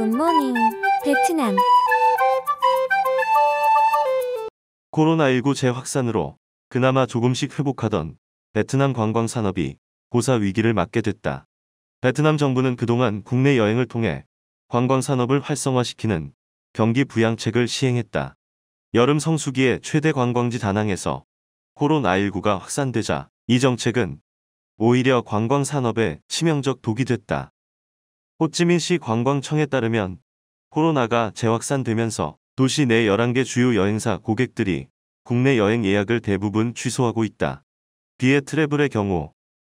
굿모닝, 베트남. 코로나19 재확산으로 그나마 조금씩 회복하던 베트남 관광 산업이 고사 위기를 맞게 됐다. 베트남 정부는 그동안 국내 여행을 통해 관광 산업을 활성화시키는 경기 부양책을 시행했다. 여름 성수기에 최대 관광지 다낭에서 코로나19가 확산되자 이 정책은 오히려 관광 산업에 치명적 독이 됐다. 호찌민시 관광청에 따르면 코로나가 재확산되면서 도시 내 11개 주요 여행사 고객들이 국내 여행 예약을 대부분 취소하고 있다. 비에트래블의 경우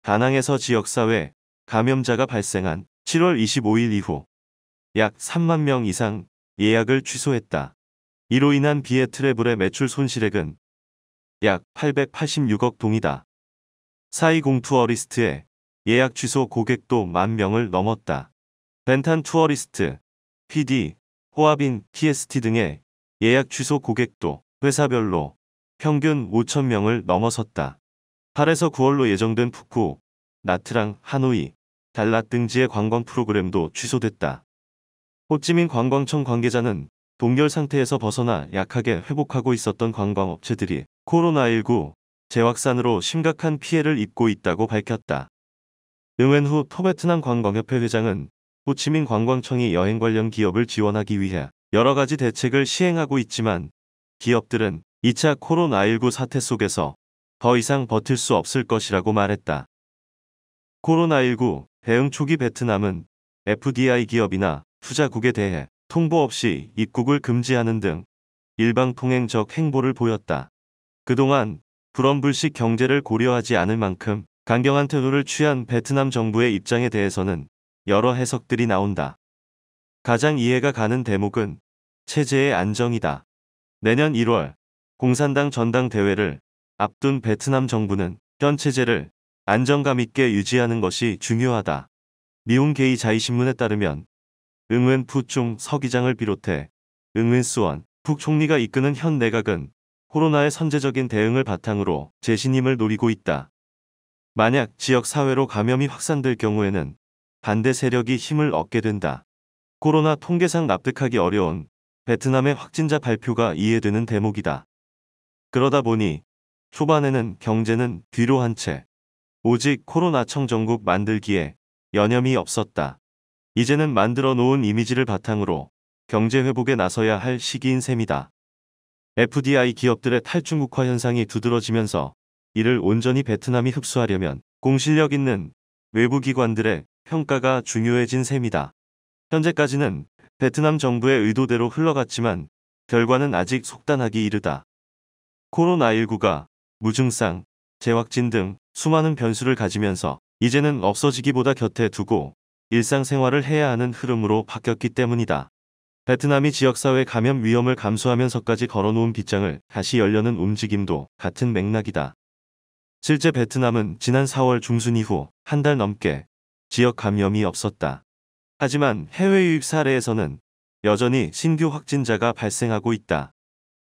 다낭에서 지역사회 감염자가 발생한 7월 25일 이후 약 3만 명 이상 예약을 취소했다. 이로 인한 비에트래블의 매출 손실액은 약 886억 동이다. 사이공 투어리스트의 예약 취소 고객도 10,000명을 넘었다. 벤탄 투어리스트, PD, 호아빈, TST 등의 예약 취소 고객도 회사별로 평균 5,000명을 넘어섰다. 8에서 9월로 예정된 푸꾸, 나트랑, 하노이, 달랏 등지의 관광 프로그램도 취소됐다. 호찌민 관광청 관계자는 동결 상태에서 벗어나 약하게 회복하고 있었던 관광업체들이 코로나19 재확산으로 심각한 피해를 입고 있다고 밝혔다. 응웬후 토베트남 관광협회 회장은 호치민 관광청이 여행 관련 기업을 지원하기 위해 여러 가지 대책을 시행하고 있지만 기업들은 2차 코로나19 사태 속에서 더 이상 버틸 수 없을 것이라고 말했다. 코로나19 대응 초기 베트남은 FDI 기업이나 투자국에 대해 통보 없이 입국을 금지하는 등 일방통행적 행보를 보였다. 그동안 불엄불식 경제를 고려하지 않을 만큼 강경한 태도를 취한 베트남 정부의 입장에 대해서는 여러 해석들이 나온다. 가장 이해가 가는 대목은 체제의 안정이다. 내년 1월 공산당 전당대회를 앞둔 베트남 정부는 현 체제를 안정감 있게 유지하는 것이 중요하다. 미혼게이 자이신문에 따르면 응웬 푸총 서기장을 비롯해 응웬 수원副총리가 이끄는 현 내각은 코로나의 선제적인 대응을 바탕으로 재신임을 노리고 있다. 만약 지역사회로 감염이 확산될 경우에는 반대 세력이 힘을 얻게 된다. 코로나 통계상 납득하기 어려운 베트남의 확진자 발표가 이해되는 대목이다. 그러다 보니 초반에는 경제는 뒤로 한 채 오직 코로나청 정국 만들기에 여념이 없었다. 이제는 만들어 놓은 이미지를 바탕으로 경제 회복에 나서야 할 시기인 셈이다. FDI 기업들의 탈중국화 현상이 두드러지면서 이를 온전히 베트남이 흡수하려면 공실력 있는 외부 기관들의 평가가 중요해진 셈이다. 현재까지는 베트남 정부의 의도대로 흘러갔지만 결과는 아직 속단하기 이르다. 코로나19가 무증상, 재확진 등 수많은 변수를 가지면서 이제는 없어지기보다 곁에 두고 일상생활을 해야 하는 흐름으로 바뀌었기 때문이다. 베트남이 지역사회 감염 위험을 감수하면서까지 걸어놓은 빗장을 다시 열려는 움직임도 같은 맥락이다. 실제 베트남은 지난 4월 중순 이후 한 달 넘게 지역 감염이 없었다. 하지만 해외 유입 사례에서는 여전히 신규 확진자가 발생하고 있다.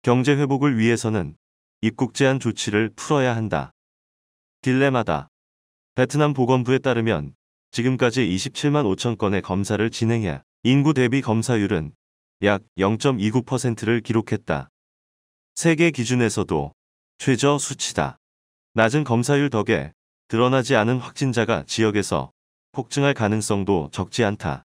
경제 회복을 위해서는 입국 제한 조치를 풀어야 한다. 딜레마다. 베트남 보건부에 따르면 지금까지 27만 5천 건의 검사를 진행해 인구 대비 검사율은 약 0.29%를 기록했다. 세계 기준에서도 최저 수치다. 낮은 검사율 덕에 드러나지 않은 확진자가 지역에서 폭증할 가능성도 적지 않다.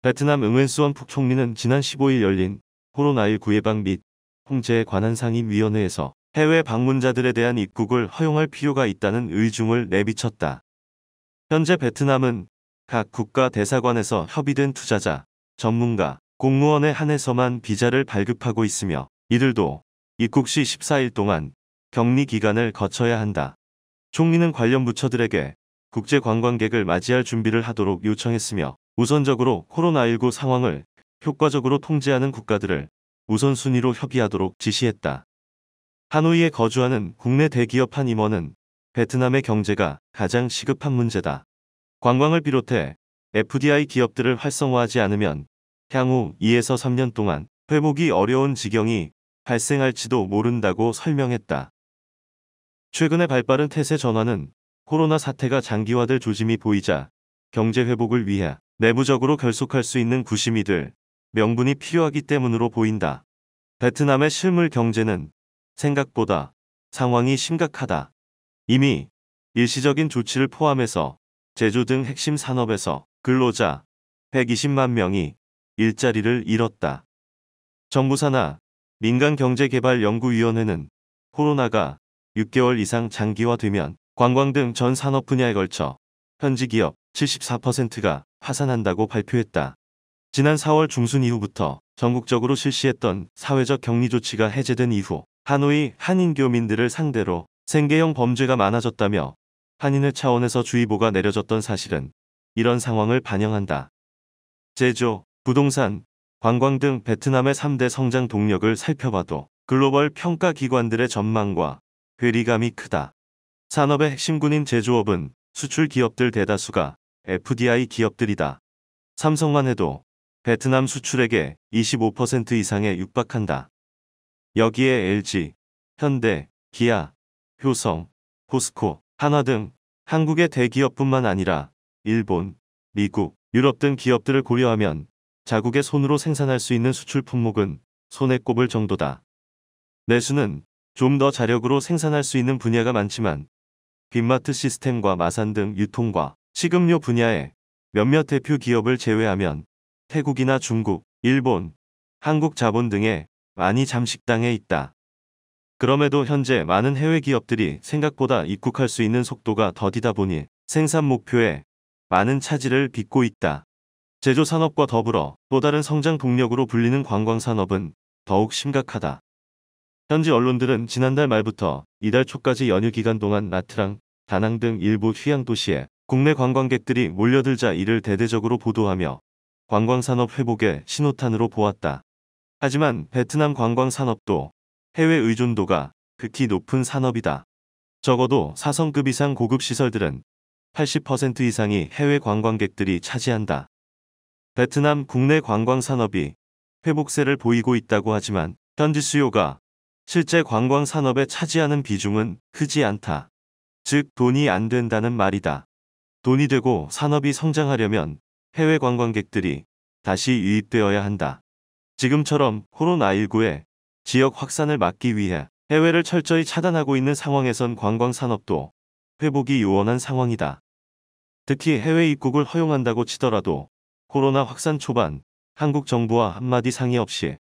베트남 응웬수원副총리는 지난 15일 열린 코로나19 예방 및 통제에 관한 상임위원회에서 해외 방문자들에 대한 입국을 허용할 필요가 있다는 의중을 내비쳤다. 현재 베트남은 각 국가 대사관에서 협의된 투자자, 전문가, 공무원에 한해서만 비자를 발급하고 있으며 이들도 입국 시 14일 동안 격리 기간을 거쳐야 한다. 총리는 관련 부처들에게 국제 관광객을 맞이할 준비를 하도록 요청했으며 우선적으로 코로나19 상황을 효과적으로 통제하는 국가들을 우선순위로 협의하도록 지시했다. 하노이에 거주하는 국내 대기업 한 임원은 베트남의 경제가 가장 시급한 문제다. 관광을 비롯해 FDI 기업들을 활성화하지 않으면 향후 2에서 3년 동안 회복이 어려운 지경이 발생할지도 모른다고 설명했다. 최근에 발빠른 태세 전환은 코로나 사태가 장기화될 조짐이 보이자 경제 회복을 위해 내부적으로 결속할 수 있는 구심이들 명분이 필요하기 때문으로 보인다. 베트남의 실물 경제는 생각보다 상황이 심각하다. 이미 일시적인 조치를 포함해서 제조 등 핵심 산업에서 근로자 120만 명이 일자리를 잃었다. 정부 산하 민간경제개발연구위원회는 코로나가 6개월 이상 장기화되면 관광 등 전 산업 분야에 걸쳐 현지 기업 74%가 파산한다고 발표했다. 지난 4월 중순 이후부터 전국적으로 실시했던 사회적 격리 조치가 해제된 이후 하노이 한인교민들을 상대로 생계형 범죄가 많아졌다며 한인회 차원에서 주의보가 내려졌던 사실은 이런 상황을 반영한다. 제조, 부동산, 관광 등 베트남의 3대 성장 동력을 살펴봐도 글로벌 평가 기관들의 전망과 괴리감이 크다. 산업의 핵심군인 제조업은 수출 기업들 대다수가 FDI 기업들이다. 삼성만 해도 베트남 수출액의 25% 이상에 육박한다. 여기에 LG, 현대, 기아, 효성, 포스코, 한화 등 한국의 대기업뿐만 아니라 일본, 미국, 유럽 등 기업들을 고려하면 자국의 손으로 생산할 수 있는 수출 품목은 손에 꼽을 정도다. 내수는 좀 더 자력으로 생산할 수 있는 분야가 많지만 빅마트 시스템과 마산 등 유통과 식음료 분야의 몇몇 대표 기업을 제외하면 태국이나 중국, 일본, 한국 자본 등에 많이 잠식당해 있다. 그럼에도 현재 많은 해외 기업들이 생각보다 입국할 수 있는 속도가 더디다 보니 생산 목표에 많은 차질을 빚고 있다. 제조 산업과 더불어 또 다른 성장 동력으로 불리는 관광 산업은 더욱 심각하다. 현지 언론들은 지난달 말부터 이달 초까지 연휴 기간 동안 나트랑, 다낭 등 일부 휴양 도시에 국내 관광객들이 몰려들자 이를 대대적으로 보도하며 관광산업 회복의 신호탄으로 보았다. 하지만 베트남 관광산업도 해외 의존도가 극히 높은 산업이다. 적어도 4성급 이상 고급 시설들은 80% 이상이 해외 관광객들이 차지한다. 베트남 국내 관광산업이 회복세를 보이고 있다고 하지만 현지 수요가 실제 관광산업에 차지하는 비중은 크지 않다. 즉 돈이 안 된다는 말이다. 돈이 되고 산업이 성장하려면 해외 관광객들이 다시 유입되어야 한다. 지금처럼 코로나19의 지역 확산을 막기 위해 해외를 철저히 차단하고 있는 상황에선 관광산업도 회복이 요원한 상황이다. 특히 해외 입국을 허용한다고 치더라도 코로나 확산 초반 한국 정부와 한마디 상의 없이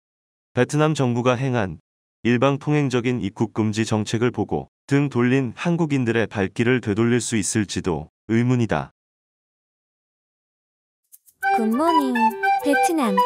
베트남 정부가 행한 일방통행적인 입국 금지 정책을 보고 등 돌린 한국인들의 발길을 되돌릴 수 있을지도 의문이다. 굿모닝 베트남.